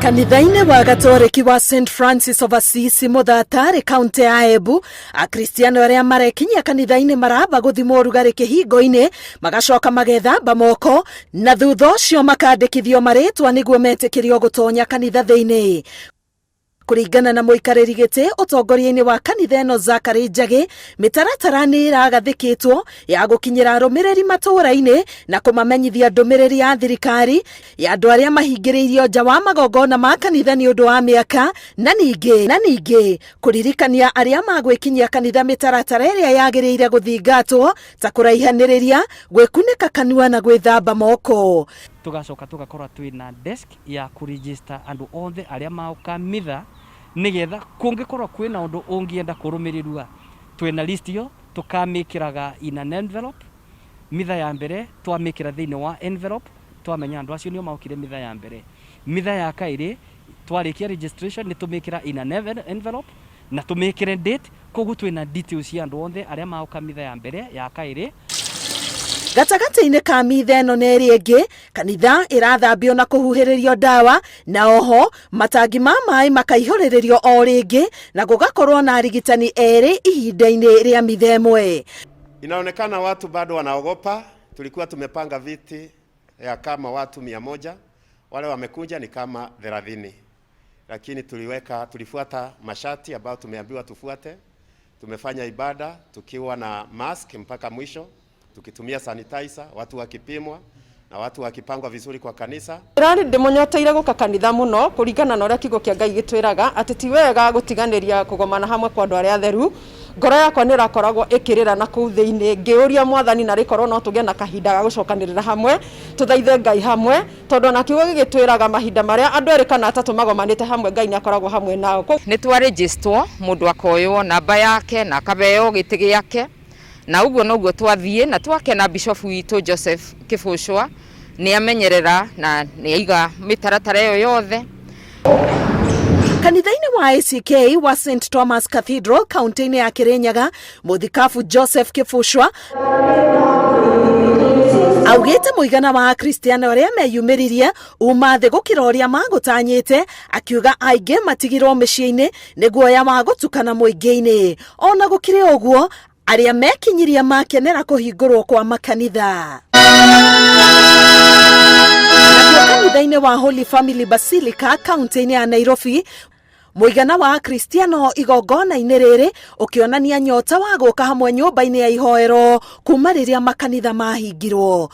Kanitha-inĩ wa Gatoreki wa St Francis of Assisi Muthatari kaunti ya Embu, akristiano aria marekinyia kanitha-inĩ maramba guthimwo rugarĩ kĩhingo-inĩ magacoka magethamba moko na thutha ũcio makandĩkithio marĩtwa nĩguo metĩkĩrio gũtonya kanitha thĩinĩ. Kuringana na muikarĩri gĩtĩ ũtongoria-inĩ wa kanitha ĩno Zakari Njagi, mĩtaratara nĩ ĩragathĩkĩtwo ya gũkinyĩra arũmĩrĩri matũũra-inĩ na kũmamenyithia ndũmĩrĩri ya thirikari ya andũ arĩa mahingĩrĩirio nja wa magongona ma kanitha nĩ ũndũ wa mĩaka na ningĩ kũririkania arĩa magwĩkinyia kanitha mĩtaratara ĩrĩa yagĩrĩire gũthingatwo ta kũraihanĩrĩria, gwĩkunĩka kanua na gwĩthamba moko. Tugacoka tugakorwa twina desk ya kuregister andu othe aria maukamitha nigetha kungikorwa kwina undu ungienda kurumirirwa twina list yo tukamikiraga in an envelope. Mitha ya mbere twamikira thiini wa envelope, twamenya andu acio nio maukire mitha ya mbere. Mitha ya kairi twarikia registration ni tumikira in an envelope na tumikire date, koguo twina details ya andu othe aria mauka mitha ya mbere ya kairi. Gatagati-inĩ ka mitha ĩno na ĩrĩa ĩngĩ, kanitha ĩrathambio na kũhuhĩrĩrio ndawa na oho matangi ma maĩ makaihũrĩrĩrio o rĩngĩ na gũgakorwo na arigitani erĩ ihinda-inĩ rĩa mitha ĩmwe. Inaonekana watu bado wanaogopa. Tulikuwa tumepanga viti ya kama watu 100, wale wamekuja ni kama 30, lakini tulifuata masharti ambayo tumeambiwa tufuate. Tumefanya ibada tukiwa na mask mpaka mwisho, tukitumia sanitizer, watu wakipimwa na watu wakipangwa vizuri kwa kanisa. Rani ndimonyoteire guka kanitha muno kuringana na uria kigo kia Ngai gitwiraga ati ti wega gutiganiria kugomana hamwe kwa andu aria atheru. Ngoro yakwa ni rakoragwo ikirira na kuu thiini ngiuria mwathani na rikorwo no tuge na kahinda ga gucokanirira hamwe tuthaithe Ngai hamwe tondu na kigo gigitwiraga mahinda maria andu eri kana atatu magomanite hamwe Ngai ni akoragwo hamwe nao. Ni twa register mundu akoywo namba yake na kabeo giti giake na uguo noguo twathie na twakena Bishop witũ Joseph Kifushwa ni amenyerera na ni aiga mitaratara yo yothe. Kanitha-inĩ wa ACK wa St Thomas Cathedral kaunti-inĩ ya Kirinyaga, muthikabu Joseph Kifushwa augite muigana wa akristiano aria meyumĩririe uma thĩ gũkĩra ũrĩa magũtanyĩte, akiuga aingĩ matigirwo mĩciĩ-inĩ nĩ guoya wa gũtukana mũingĩ-inĩ. Ona gũkĩrĩ ũguo, aria mekinyirie makenera kũhingũrwo kwa makanitha. Kanitha-inĩ wa Holy Family Basilica kaunti-inĩ ya Nairobi, muigana wa akristiano igongona-inĩ rĩrĩ ũkĩonania nyota wa gũka hamwe nyũmba-inĩ ya ihoero kuma rĩrĩa makanitha mahingirwo.